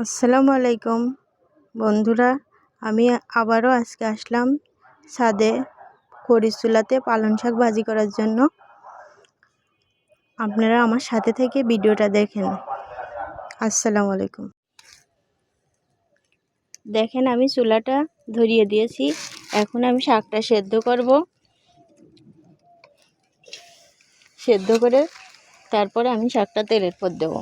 আসসালামু আলাইকুম বন্ধুরা, আমি আবারও আজকে আসলাম ছাদে খড়ির চুলাতে পালং শাক ভাজি করার জন্য। আপনারা আমার সাথে থেকে ভিডিওটা দেখেন। আসসালামু আলাইকুম। দেখেন আমি চুলাটা ধরিয়ে দিয়েছি, এখন আমি শাকটা সেদ্ধ করব। সেদ্ধ করে তারপরে আমি শাকটা তেলের পর দেবো।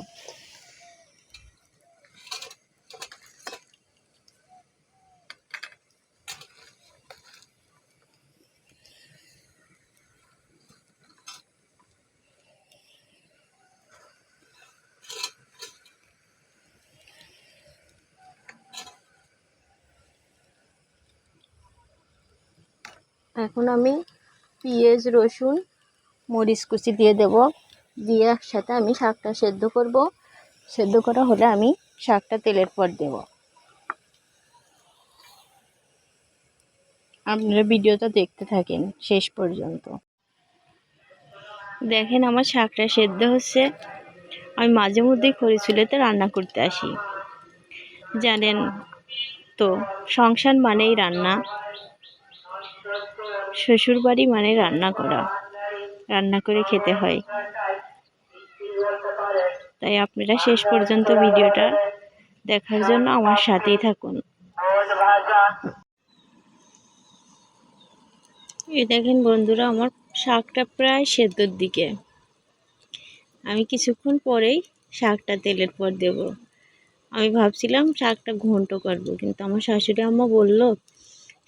এখন আমি পেঁয়াজ, রসুন, মরিচ কুচি দিয়ে দেব। দিয়ে একসাথে আমি শাকটা সেদ্ধ করব। সেদ্ধ করা হলে আমি শাকটা তেলের পর দেব। আপনারা ভিডিওটা দেখতে থাকেন শেষ পর্যন্ত। দেখেন আমার শাকটা সেদ্ধ হচ্ছে। আমি মাঝে মধ্যে খড়ি চুলাতে রান্না করতে আসি। জানেন তো, সংসার মানেই রান্না, শ্বশুর বাড়ি মানে রান্না করা, রান্না করে খেতে হয়। তাই আপনারা শেষ পর্যন্ত ভিডিওটা দেখার জন্য আমার সাথেই থাকুন। এই দেখেন বন্ধুরা, আমার শাকটা প্রায় সেদ্ধর দিকে। আমি কিছুক্ষণ পরেই শাকটা তেলের পর দেব। আমি ভাবছিলাম শাকটা ঘন্ট করব, কিন্তু আমার শাশুড়ি আম্মা বলল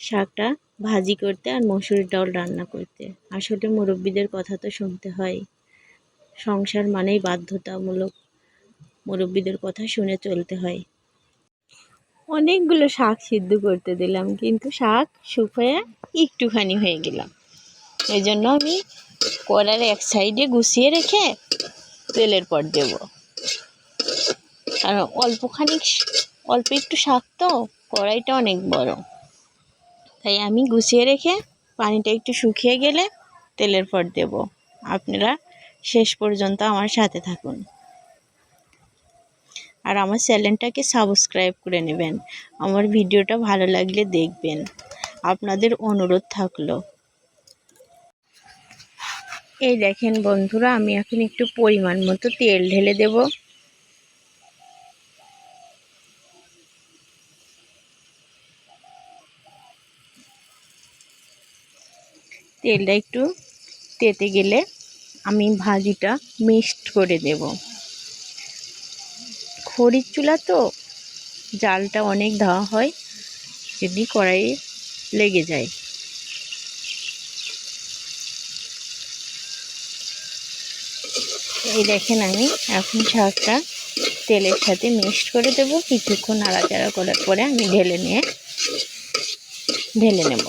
শাকটা ভাজি করতে আর মসুরির ডাল রান্না করতে। আসলে মুরব্বীদের কথা তো শুনতে হয়, সংসার মানেই বাধ্যতামূলক, মুরব্বীদের কথা শুনে চলতে হয়। অনেকগুলো শাক সিদ্ধ করতে দিলাম, কিন্তু শাক শুকিয়ে একটুখানি হয়ে গেলাম। এই জন্য আমি কড়ার এক সাইডে গুছিয়ে রেখে তেলের পর দেব। আর অল্প একটু শাক তো, কড়াইটা অনেক বড়, তাই আমি গুছিয়ে রেখে পানিটা একটু শুকিয়ে গেলে তেলের পর দেব। আপনারা শেষ পর্যন্ত আমার সাথে থাকুন আর আমার চ্যানেলটাকে সাবস্ক্রাইব করে নেবেন। আমার ভিডিওটা ভালো লাগলে দেখবেন, আপনাদের অনুরোধ থাকলো। এই দেখেন বন্ধুরা, আমি এখন একটু পরিমাণ মতো তেল ঢেলে দেব। তেলটা একটু তেতে গেলে আমি ভাজিটা মিক্সড করে দেব। খড়ির চুলা তো, জালটা অনেক দেওয়া হয়, যদি কড়াইয়ে লেগে যায়। এই দেখেন আমি এখন শাকটা তেলের সাথে মিক্সড করে দেব। কিছুক্ষণ নাড়াচাড়া করার পরে আমি ঢেলে নেব।